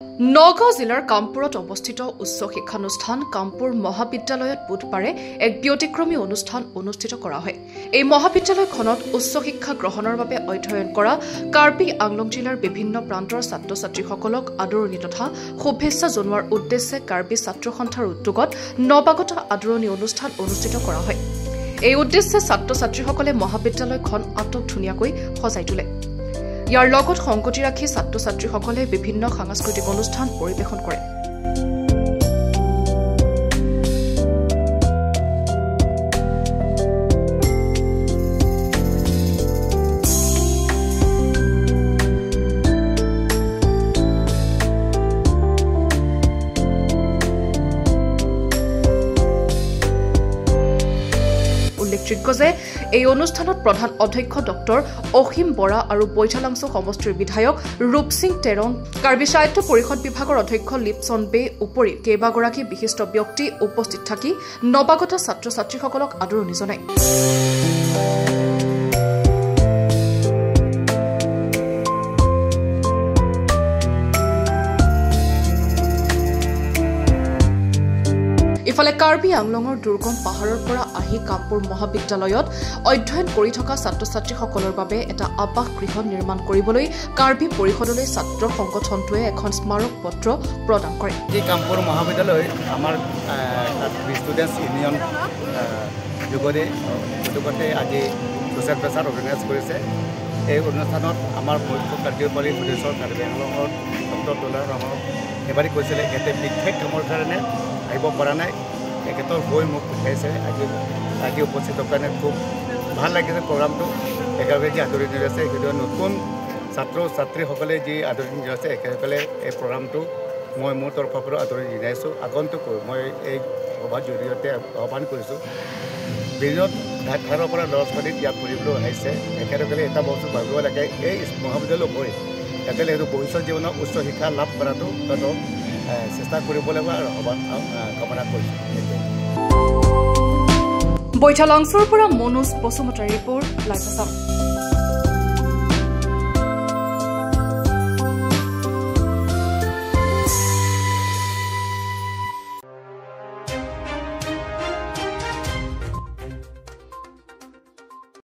নগাঁও জিলাৰ কামপুৰত অৱস্থিত উচ্চ শিক্ষানুষ্ঠান কামপুৰ মহাবিদ্যালয়ত বুধবাৰে এক ব্যতিক্ৰমী অনুষ্ঠান অনুষ্ঠিত কৰা হয়। এই মহাবিদ্যালয়খনত উচ্চ শিক্ষা গ্ৰহণৰ বাবে অধ্যয়ন কৰা কাৰ্বি আংলং জিলাৰ বিভিন্ন প্ৰান্তৰ ছাত্ৰ-ছাত্ৰীসকলক আদৰণি তথা শুভেচ্ছা জনোৱাৰ উদ্দেশ্যে কাৰ্বি ছাত্ৰ সন্থাৰ উদ্যোগত নৱাগত আদৰণি অনুষ্ঠান অনুষ্ঠিত কৰা হয়। এই উদ্দেশ্যে ছাত্ৰ-ছাত্ৰীসকলে মহাবিদ্যালয়খন আটকধুনীয়াকৈ সজাই তোলে। ইয়াৰ লগত সংগতি ৰাখি ছাত্ৰ-ছাত্ৰীসকলে বিভিন্ন সাংস্কৃতিক অনুষ্ঠান পৰিৱেশন কৰে। উল্লেখযোগ্য যে এই অনুষ্ঠানত প্ৰধান অধ্যক্ষ ডক্টৰ অসীম বৰা আৰু বৈঠালাংছ সমষ্টিৰ বিধায়ক ৰূপসিং তেৰং, কাৰ্বি সাহিত্য পৰিষদ বিভাগৰ অধ্যক্ষ লিপচন বে উপৰি কেইবাগৰাকী বিশিষ্ট ব্যক্তি উপস্থিত থাকি নৱাগত ছাত্ৰ-ছাত্ৰীসকলক আদৰণি জনায়। ইফালে কাৰ্বি আংলঙৰ দুৰ্গম পাহাৰৰ পৰা আহি কামপুৰ মহাবিদ্যালয়ত অধ্যয়ন কৰি থকা ছাত্ৰ-ছাত্ৰীসকলৰ বাবে এটা আৱাস গৃহ নিৰ্মাণ কৰিবলৈ কাৰ্বি পৰিষদলৈ ছাত্ৰ সংগঠনটোৱে এখন স্মাৰক পত্ৰ প্ৰদান কৰে। এই কামপুৰ মহাবিদ্যালয় আমাৰ ষ্টুডেণ্টছ ইউনিয়ন যোগতে আজি ছ'চিয়েল প্ৰেছাৰ অৰ্গেনাইজ কৰিছে। এই অনুষ্ঠানত আমাৰ মুখ্য কাৰ্যকৰী সদস্য কাৰ্বি আংলঙৰ ডক্টৰ তোলাৰ ৰহমানক এবাৰেই কৈছিলে ইয়াতে বিশেষ কামৰ কাৰণে আহিব পৰা নাই, তেখেতৰ হৈ মোক পঠিয়াইছে। আজি উপস্থিত কাৰণে খুব ভাল লাগিছে প্ৰগ্ৰামটো। একেলগে যি আদৰণি জনাইছে সেইটো নতুন ছাত্ৰ ছাত্ৰীসকলে যি আদৰণি জনাইছে একেসকলে এই প্ৰগ্ৰামটো মই মোৰ তৰফৰ পৰা আদৰণি জনাইছোঁ। আগন্তুক মই এই সভাৰ জৰিয়তে আহ্বান কৰিছোঁ বিভিন্ন ঠাইৰ পৰা ল'ৰা ছোৱালী ইয়াত পঢ়িবলৈ আহিছে। একেসকলে এটা বস্তু ভাবিব লাগে, এই মহাবিদ্যালয় পঢ়ি একেলগে সেইটো ভৱিষ্যত জীৱনত উচ্চ শিক্ষা লাভ কৰাটো সিহঁতক চেষ্টা কৰিব লাগিব আৰু কামনা কৰিছোঁ। বৈঠালাংছৰ পৰা মনোজ বসুমতাৰীৰ ৰিপৰ্ট লাইভ আছাম।